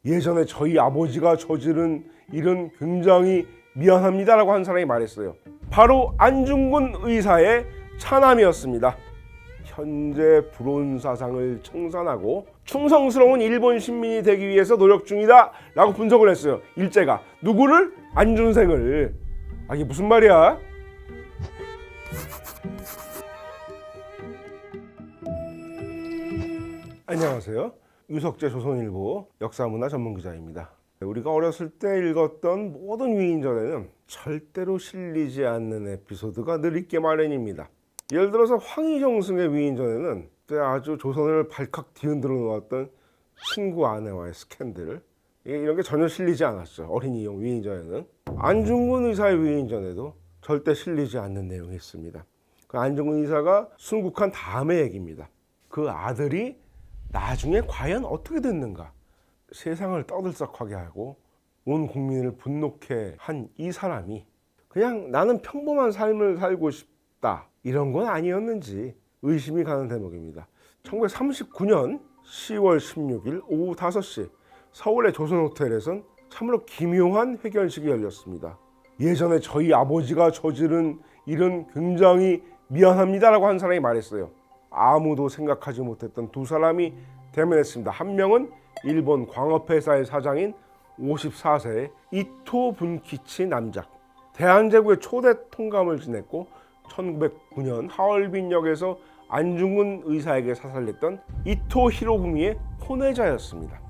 예전에 저희 아버지가 저지른 일은 굉장히 미안합니다라고 한 사람이 말했어요. 바로 안중근 의사의 차남이었습니다. 현재 불온사상을 청산하고 충성스러운 일본 시민이 되기 위해서 노력 중이다 라고 분석을 했어요. 일제가 누구를? 안준생을. 이게 무슨 말이야? 안녕하세요. 유석재 조선일보 역사문화 전문기자입니다. 우리가 어렸을 때 읽었던 모든 위인전에는 절대로 실리지 않는 에피소드가 늘 있게 마련입니다. 예를 들어서 황희정승의 위인전에는 그때 아주 조선을 발칵 뒤흔들어 놓았던 친구 아내와의 스캔들, 이런 게 전혀 실리지 않았죠. 어린이용 위인전에는. 안중근 의사의 위인전에도 절대 실리지 않는 내용이 있습니다. 그 안중근 의사가 순국한 다음의 얘기입니다. 그 아들이 나중에 과연 어떻게 됐는가? 세상을 떠들썩하게 하고 온 국민을 분노케 한 이 사람이 그냥 나는 평범한 삶을 살고 싶다 이런 건 아니었는지 의심이 가는 대목입니다. 1939년 10월 16일 오후 5시 서울의 조선호텔에선 참으로 기묘한 회견식이 열렸습니다. 예전에 저희 아버지가 저지른 일은 굉장히 미안합니다라고 한 사람이 말했어요. 아무도 생각하지 못했던 두 사람이 대면했습니다. 한 명은 일본 광업회사의 사장인 54세의 이토 분키치 남작. 대한제국의 초대 통감을 지냈고 1909년 하얼빈역에서 안중근 의사에게 사살됐던 이토 히로부미의 혼외자였습니다.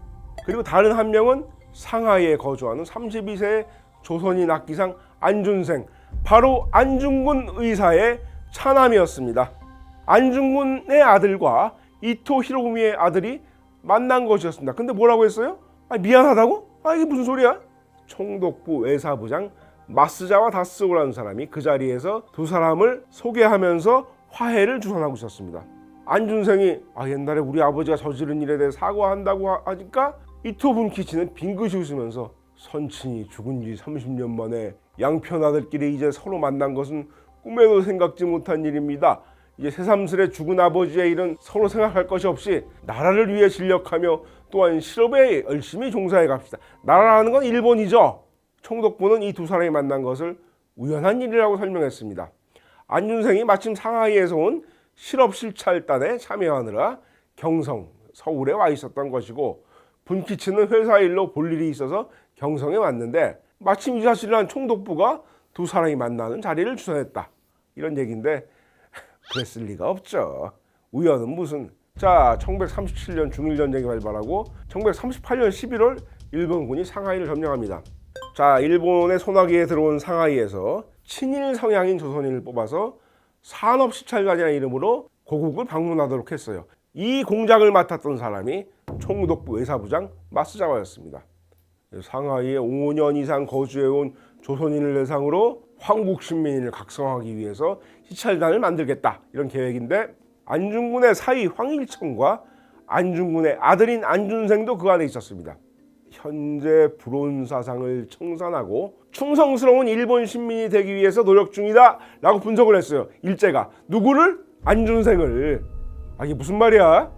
그리고 다른 한 명은 상하이에 거주하는 32세의 조선인 악기상 안준생, 바로 안중근 의사의 차남이었습니다. 안중근의 아들과 이토 히로부미의 아들이 만난 것이었습니다. 근데 뭐라고 했어요? 미안하다고? 이게 무슨 소리야? 총독부 외사부장 마스자와 다스오라는 사람이 그 자리에서 두 사람을 소개하면서 화해를 주선하고 있었습니다. 안준생이 옛날에 우리 아버지가 저지른 일에 대해 사과한다고 하니까 이토 분키치는 빙긋이 웃으면서 선친이 죽은 지 30년 만에 양편 아들끼리 이제 서로 만난 것은 꿈에도 생각지 못한 일입니다. 이제 새삼스레 죽은 아버지의 일은 서로 생각할 것이 없이 나라를 위해 진력하며 또한 실업에 열심히 종사해 갑시다. 나라라는 건 일본이죠. 총독부는 이 두 사람이 만난 것을 우연한 일이라고 설명했습니다. 안준생이 마침 상하이에서 온 실업실찰단에 참여하느라 경성, 서울에 와 있었던 것이고, 분키치는 회사 일로 볼 일이 있어서 경성에 왔는데 마침 이 사실을 한 총독부가 두 사람이 만나는 자리를 주선했다. 이런 얘기인데 그랬을 리가 없죠. 우연은 무슨. 자, 1937년 중일전쟁이 발발하고 1938년 11월 일본군이 상하이를 점령합니다. 자, 일본의 소나기에 들어온 상하이에서 친일 성향인 조선인을 뽑아서 산업시찰관이라는 이름으로 고국을 방문하도록 했어요. 이 공작을 맡았던 사람이 총독부 외사부장 마스자와였습니다. 상하이에 5년 이상 거주해온 조선인을 대상으로 황국 신민을 각성하기 위해서 시찰단을 만들겠다, 이런 계획인데, 안중근의 사위 황일천과 안중근의 아들인 안준생도 그 안에 있었습니다. 현재 불온사상을 청산하고 충성스러운 일본 시민이 되기 위해서 노력 중이다 라고 분석을 했어요. 일제가 누구를? 안준생을. 이게 무슨 말이야?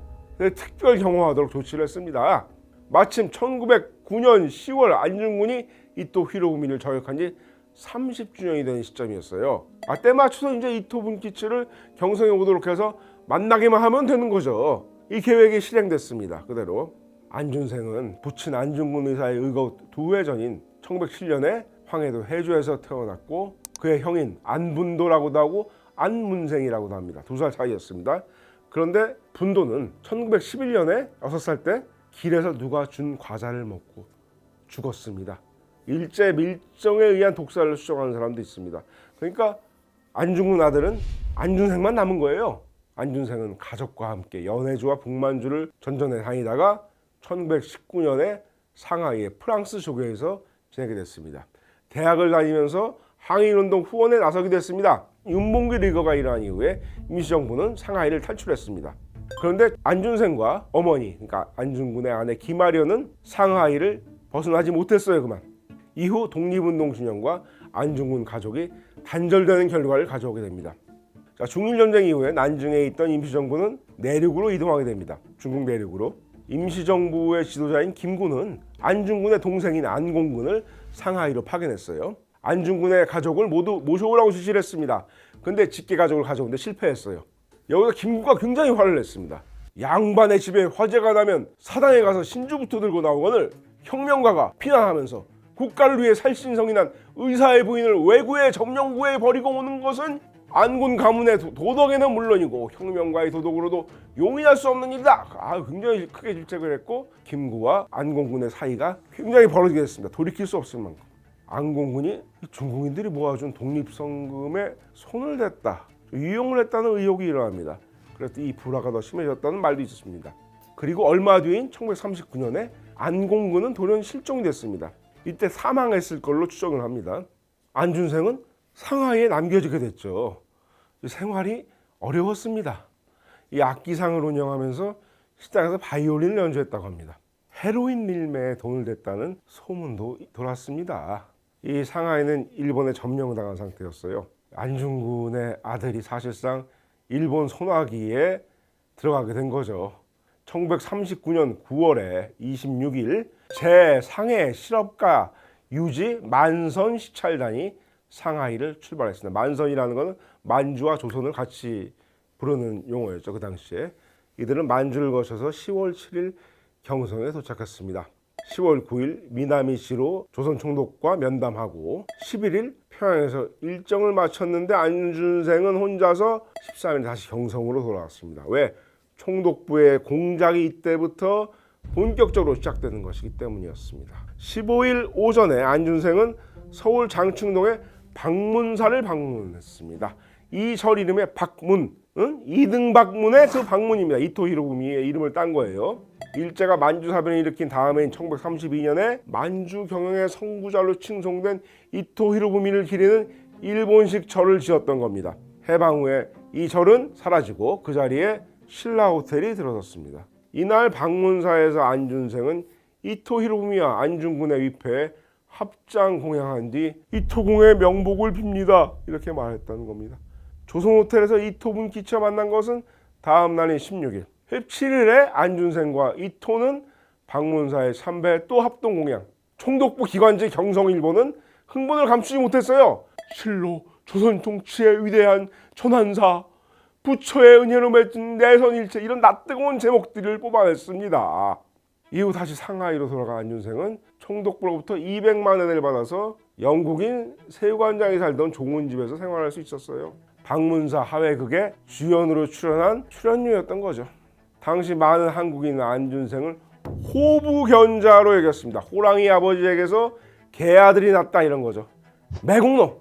특별 경호하도록 조치를 했습니다. 마침 1909년 10월 안중근이 이토 히로부미를 저격한 지 30주년이 된 시점이었어요. 때 맞춰서 이제 이토 분키치를 경성에 오도록 해서 만나기만 하면 되는 거죠. 이 계획이 실행됐습니다. 그대로 안준생은 부친 안중근 의사의 의거 2회 전인 1907년에 황해도 해주에서 태어났고, 그의 형인 안분도라고도 하고 안문생이라고도 합니다. 2살 차이였습니다. 그런데 분도는 1911년에 6살 때 길에서 누가 준 과자를 먹고 죽었습니다. 일제 밀정에 의한 독살을 수정하는 사람도 있습니다. 그러니까 안중근 아들은 안준생만 남은 거예요. 안준생은 가족과 함께 연해주와 북만주를 전전해 다니다가 1919년에 상하이의 프랑스 조교에서 지내게 됐습니다. 대학을 다니면서 항일운동 후원에 나서게 됐습니다. 윤봉길 의거가 일어난 이후에 임시정부는 상하이를 탈출했습니다. 그런데 안준생과 어머니, 그러니까 안중근의 아내 김아련은 상하이를 벗어나지 못했어요. 그만. 이후 독립운동 진영과 안중근 가족이 단절되는 결과를 가져오게 됩니다. 자, 중일전쟁 이후에 난징에 있던 임시정부는 내륙으로 이동하게 됩니다. 중국 내륙으로. 임시정부의 지도자인 김구는 안중근의 동생인 안공근을 상하이로 파견했어요. 안중근의 가족을 모두 모셔오라고 지시를 했습니다. 근데 직계 가족을 가져오는데 실패했어요. 여기서 김구가 굉장히 화를 냈습니다. 양반의 집에 화재가 나면 사당에 가서 신주부터 들고 나오거늘 혁명가가 비난하면서 국가를 위해 살신성인한 의사의 부인을 외구의 점령구에 버리고 오는 것은 안군 가문의 도덕에는 물론이고 혁명가의 도덕으로도 용인할 수 없는 일이다. 굉장히 크게 질책을 했고 김구와 안공군의 사이가 굉장히 벌어지게 됐습니다. 돌이킬 수 없을 만큼. 안공군이 중국인들이 모아준 독립성금에 손을 댔다, 유용을 했다는 의혹이 일어납니다. 그래서 이 불화가 더 심해졌다는 말도 있었습니다. 그리고 얼마 뒤인 1939년에 안공군은 돌연 실종이 됐습니다. 이때 사망했을 걸로 추정을 합니다. 안준생은 상하이에 남겨지게 됐죠. 생활이 어려웠습니다. 이 악기상을 운영하면서 시장에서 바이올린을 연주했다고 합니다. 헤로인 밀매에 돈을 댔다는 소문도 돌았습니다. 이 상하이는 일본에 점령당한 상태였어요. 안중근의 아들이 사실상 일본 손아귀에 들어가게 된 거죠. 1939년 9월에 26일 제 상해 실업가 유지 만선 시찰단이 상하이를 출발했습니다. 만선이라는 것은 만주와 조선을 같이 부르는 용어였죠. 그 당시에. 이들은 만주를 거쳐서 10월 7일 경성에 도착했습니다. 10월 9일 미나미시로 조선 총독과 면담하고 11일 평양에서 일정을 마쳤는데 안준생은 혼자서 13일 다시 경성으로 돌아왔습니다. 왜? 총독부의 공작이 이때부터 본격적으로 시작되는 것이기 때문이었습니다. 15일 오전에 안준생은 서울 장충동의 방문사를 방문했습니다. 이 절 이름의 박문, 이등박문의 그 박문입니다. 이토 히로부미의 이름을 딴 거예요. 일제가 만주사변을 일으킨 다음해인 1932년에 만주 경영의 선구자로 칭송된 이토 히로부미를 기리는 일본식 절을 지었던 겁니다. 해방 후에 이 절은 사라지고 그 자리에 신라 호텔이 들어섰습니다. 이날 방문사에서 안준생은 이토 히로부미와 안중근의 위패에 합장 공양한 뒤 이토궁의 명복을 빕니다, 이렇게 말했다는 겁니다. 조선 호텔에서 이토분 기차 만난 것은 다음 날인 16일. 17일에 안준생과 이토는 방문사에 참배해 또 합동 공양. 총독부 기관지 경성일보는 흥분을 감추지 못했어요. 실로 조선 통치의 위대한 전환사, 부처의 은혜로 맺은 내선일체, 이런 낯뜨거운 제목들을 뽑아냈습니다. 이후 다시 상하이로 돌아간 안준생은 총독부로부터 200만 엔을 받아서 영국인 세관장이 살던 좋은 집에서 생활할 수 있었어요. 방문사 하회극에 주연으로 출연한 출연료였던 거죠. 당시 많은 한국인은 안준생을 호부견자로 여겼습니다. 호랑이 아버지에게서 개아들이 났다, 이런 거죠. 매국노,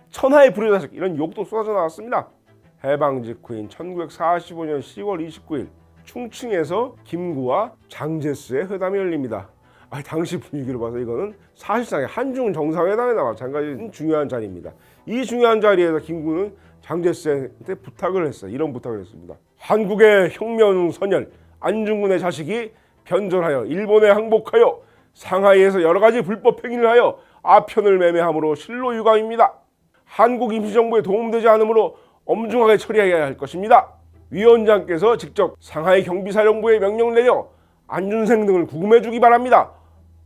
천하의 불효자식, 이런 욕도 쏟아져 나왔습니다. 해방 직후인 1945년 10월 29일 충칭에서 김구와 장제스의 회담이 열립니다. 당시 분위기로 봐서 이거는 사실상의 한중 정상회담에 마찬가지 중요한 자리입니다. 이 중요한 자리에서 김구는 장제스한테 부탁을 했어요. 이런 부탁을 했습니다. 한국의 혁명 선열 안중근의 자식이 변절하여 일본에 항복하여 상하이에서 여러 가지 불법 행위를 하여 아편을 매매함으로 실로 유감입니다. 한국 임시정부에 도움되지 않으므로 엄중하게 처리해야 할 것입니다. 위원장께서 직접 상하이 경비사령부에 명령을 내려 안준생 등을 구금해 주기 바랍니다.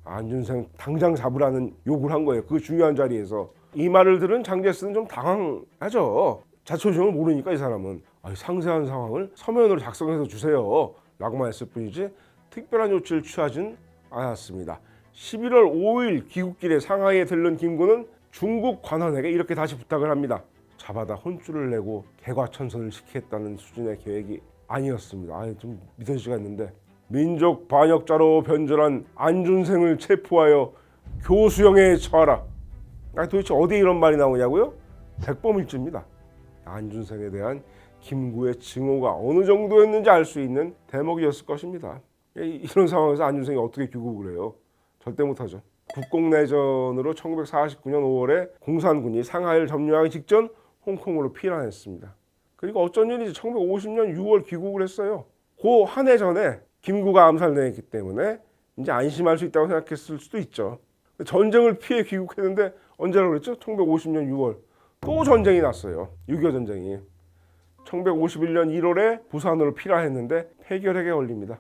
안준생 당장 잡으라는 요구를 한 거예요. 그 중요한 자리에서. 이 말을 들은 장제스는 좀 당황하죠. 자초지종을 모르니까 이 사람은 상세한 상황을 서면으로 작성해서 주세요 라고만 했을 뿐이지 특별한 조치를 취하진 않았습니다. 11월 5일 귀국길에 상하이에 들른 김구는 중국 관원에게 이렇게 다시 부탁을 합니다. 잡아다 혼쭐을 내고 개과천선을 시키겠다는 수준의 계획이 아니었습니다. 좀 믿어지지가 않는데, 민족 반역자로 변절한 안준생을 체포하여 교수형에 처하라. 도대체 어디에 이런 말이 나오냐고요? 백범일주입니다. 안준생에 대한 김구의 증오가 어느 정도였는지 알 수 있는 대목이었을 것입니다. 이런 상황에서 안준생이 어떻게 귀국을 해요? 절대 못하죠. 국공내전으로 1949년 5월에 공산군이 상하이를 점령하기 직전 홍콩으로 피난했습니다. 그리고 어쩐 일인지 1950년 6월 귀국을 했어요. 그 한 해 전에 김구가 암살당했기 때문에 이제 안심할 수 있다고 생각했을 수도 있죠. 전쟁을 피해 귀국했는데 언제라고 그랬죠? 1950년 6월. 또 전쟁이 났어요. 6.25 전쟁이. 1951년 1월에 부산으로 피난했는데 폐결핵에 걸립니다.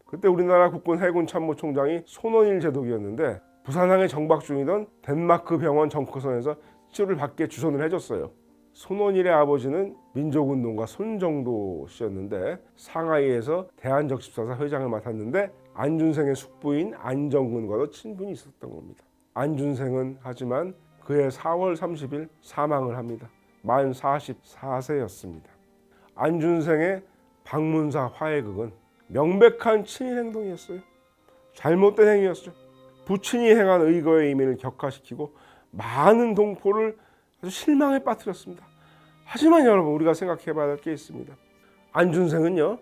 그때 우리나라 국군 해군 참모총장이 손원일 제독이었는데 부산항에 정박 중이던 덴마크 병원 정크선에서 치료를 받게 주선을 해줬어요. 손원일의 아버지는 민족운동가 손정도 씨였는데 상하이에서 대한적십사사 회장을 맡았는데 안준생의 숙부인 안정근과도 친분이 있었던 겁니다. 안준생은 하지만 그해 4월 30일 사망을 합니다. 만 44세였습니다. 안준생의 방문사 화해극은 명백한 친일 행동이었어요. 잘못된 행위였죠. 부친이 행한 의거의 의미를 격화시키고 많은 동포를 아주 실망에 빠뜨렸습니다. 하지만 여러분, 우리가 생각해 봐야 할 게 있습니다. 안준생은요,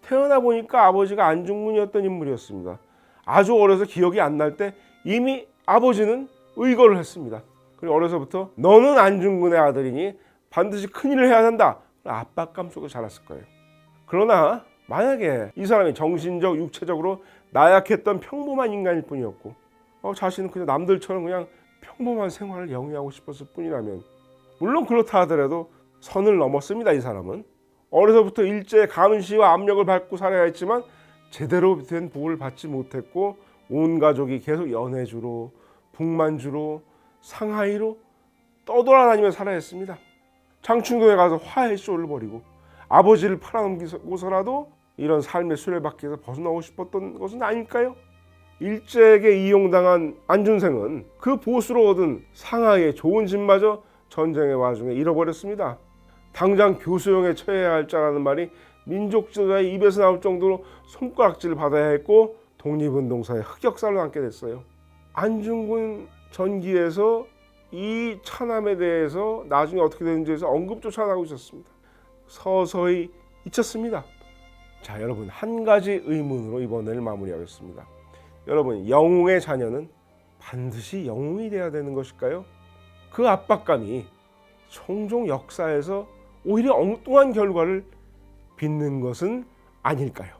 태어나 보니까 아버지가 안중근이었던 인물이었습니다. 아주 어려서 기억이 안 날 때 이미 아버지는 의거를 했습니다. 그리고 어려서부터 너는 안중근의 아들이니 반드시 큰일을 해야 한다, 압박감 속에 자랐을 거예요. 그러나 만약에 이 사람이 정신적, 육체적으로 나약했던 평범한 인간일 뿐이었고 자신은 그냥 남들처럼 그냥 평범한 생활을 영위하고 싶었을 뿐이라면, 물론 그렇다 하더라도 선을 넘었습니다. 이 사람은 어려서부터 일제의 감시와 압력을 받고 살아야 했지만 제대로 된 보호를 받지 못했고 온 가족이 계속 연해주로, 북만주로, 상하이로 떠돌아다니며 살아야 했습니다. 장충동에 가서 화해쇼를 벌이고 아버지를 팔아넘기고서라도 이런 삶의 수레바퀴에서 벗어나고 싶었던 것은 아닐까요? 일제에게 이용당한 안준생은 그 보수로 얻은 상하이의 좋은 집마저 전쟁의 와중에 잃어버렸습니다. 당장 교수형에 처해야 할 자라는 말이 민족 지도자의 입에서 나올 정도로 손가락질을 받아야 했고 독립운동사의 흑역사를 남게 됐어요. 안중근 전기에서 이 차남에 대해서 나중에 어떻게 되는지에서 언급조차 안 하고 있었습니다. 서서히 잊혔습니다. 자, 여러분, 한 가지 의문으로 이번에를 마무리하겠습니다. 여러분, 영웅의 자녀는 반드시 영웅이 돼야 되는 것일까요? 그 압박감이 종종 역사에서 오히려 엉뚱한 결과를 빚는 것은 아닐까요?